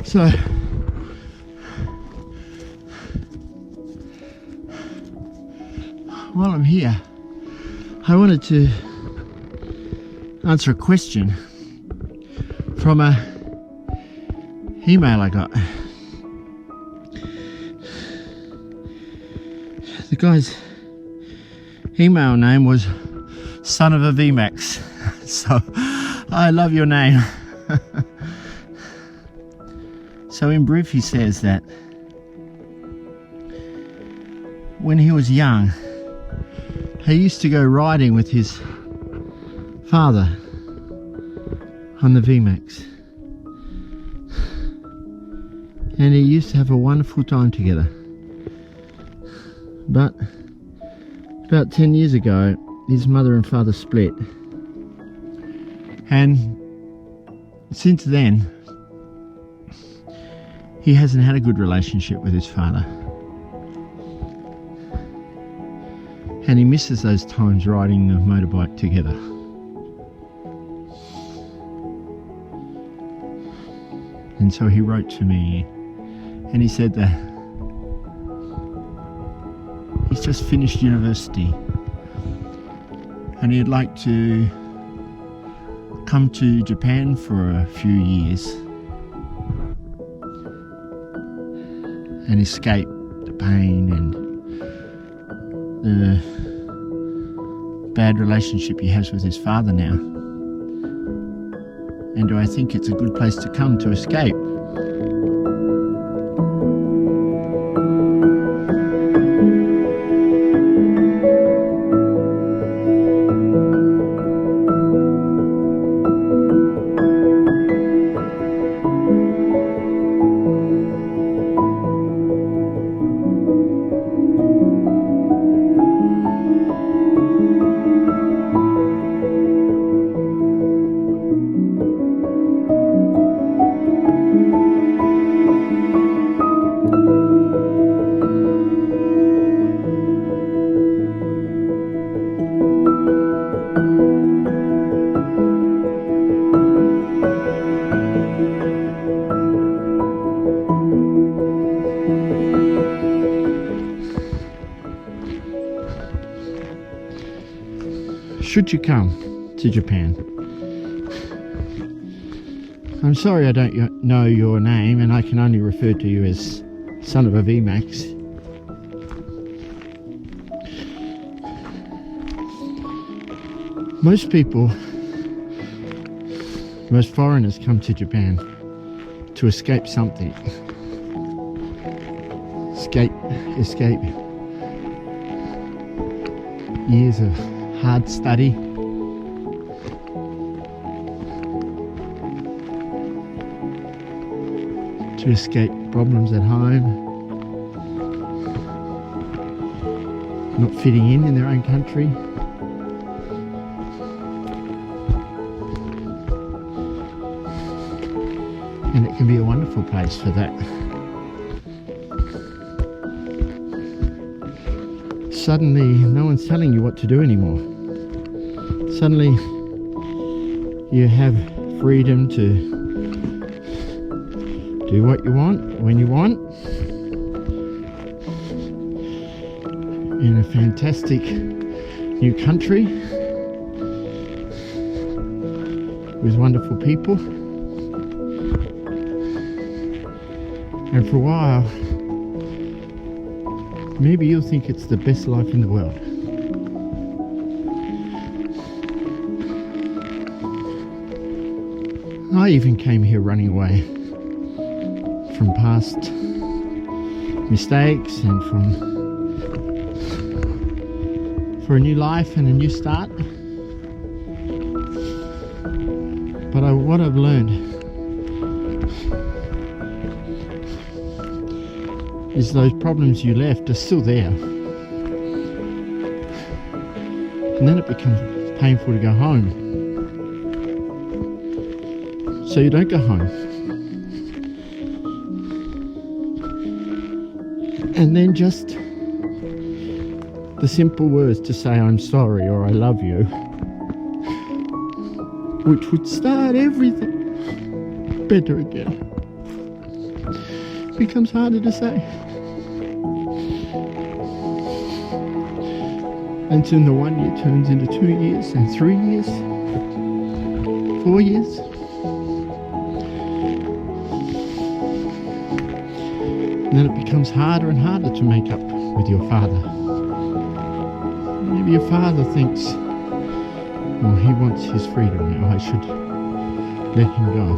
So while I'm here, I wanted to answer a question from a email I got. The guy's email name was Son of a VMAX, so I love your name. So in brief, he says that when he was young, he used to go riding with his father on the VMAX, and he used to have a wonderful time together. But about 10 years ago, his mother and father split, and since then he hasn't had a good relationship with his father, and he misses those times riding the motorbike together. And so he wrote to me, and he said that he's just finished university and he'd like to come to Japan for a few years and escape the pain and the bad relationship he has with his father now. And do I think it's a good place to come to escape? Should you come to Japan? I'm sorry I don't know your name, and I can only refer to you as Son of a VMAX. Most people, most foreigners come to Japan to escape something. Escape years of hard study, to escape problems at home, not fitting in their own country. And it can be a wonderful place for that. Suddenly, no one's telling you what to do anymore. Suddenly, you have freedom to do what you want, when you want, in a fantastic new country with wonderful people. And for a while, maybe you'll think it's the best life in the world. I even came here running away from past mistakes and for a new life and a new start. But what I've learned is those problems you left are still there. And then it becomes painful to go home. So you don't go home. And then just the simple words to say I'm sorry or I love you, which would start everything better again, becomes harder to say. And soon the 1 year turns into 2 years and 3 years, 4 years. And then it becomes harder and harder to make up with your father. Maybe your father thinks, well, he wants his freedom now, I should let him go.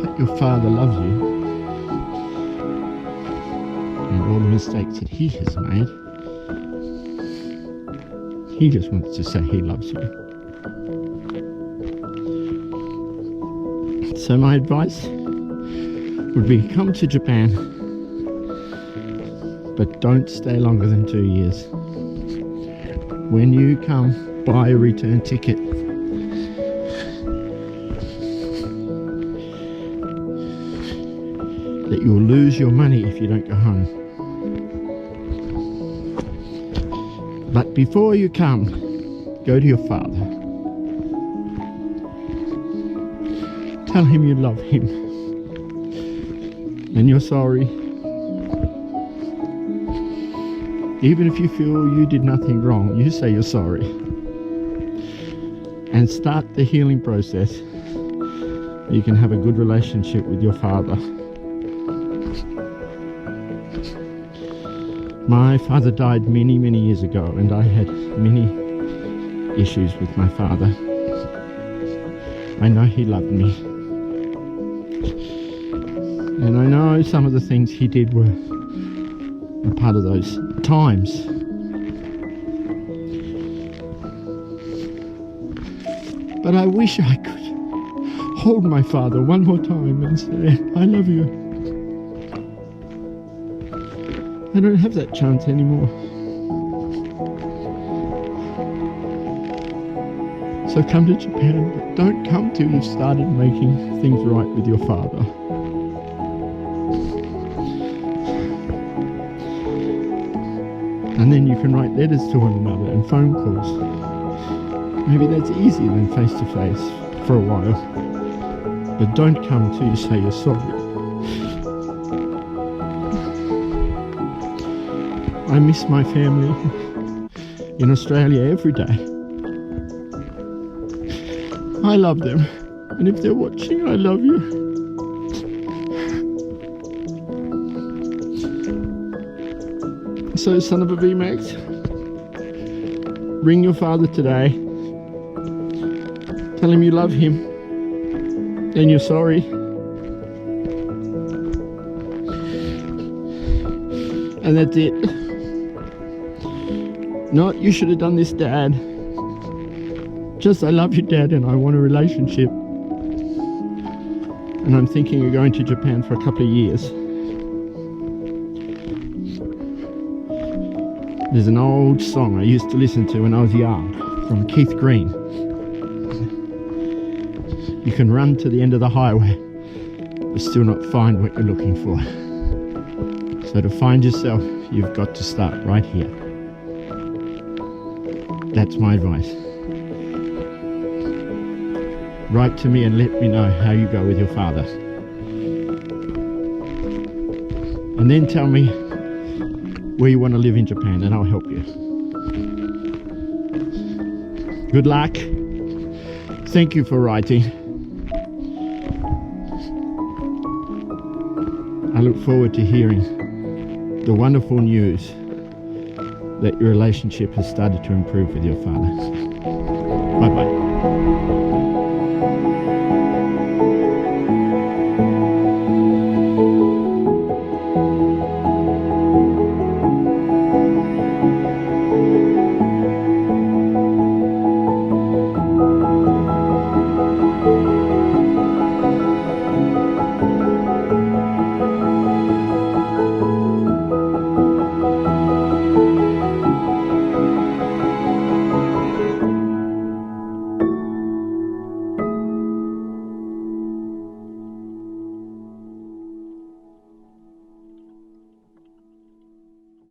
But your father loves you. And all the mistakes that he has made, he just wants to say he loves you. So my advice would be come to Japan, but don't stay longer than 2 years. When you come, buy a return ticket. That you'll lose your money if you don't go home. But before you come, go to your father. Tell him you love him. And you're sorry. Even if you feel you did nothing wrong, you say you're sorry. And start the healing process. You can have a good relationship with your father. My father died many, many years ago, and I had many issues with my father. I know he loved me. And I know some of the things he did were a part of those times. But I wish I could hold my father one more time and say, I love you. I don't have that chance anymore. So come to Japan, but don't come till you've started making things right with your father. And then you can write letters to one another and phone calls. Maybe that's easier than face to face for a while. But don't come till you say you're sorry. I miss my family in Australia every day. I love them, and if they're watching, I love you. So, son of a VMAX, ring your father today. Tell him you love him, and you're sorry. And that's it. Not, you should have done this, Dad. Just, I love you, Dad, and I want a relationship. And I'm thinking of going to Japan for a couple of years. There's an old song I used to listen to when I was young, from Keith Green. You can run to the end of the highway, but still not find what you're looking for. So to find yourself, you've got to start right here. That's my advice. Write to me and let me know how you go with your father. And then tell me where you want to live in Japan, and I'll help you. Good luck. Thank you for writing. I look forward to hearing the wonderful news that your relationship has started to improve with your father. Bye-bye.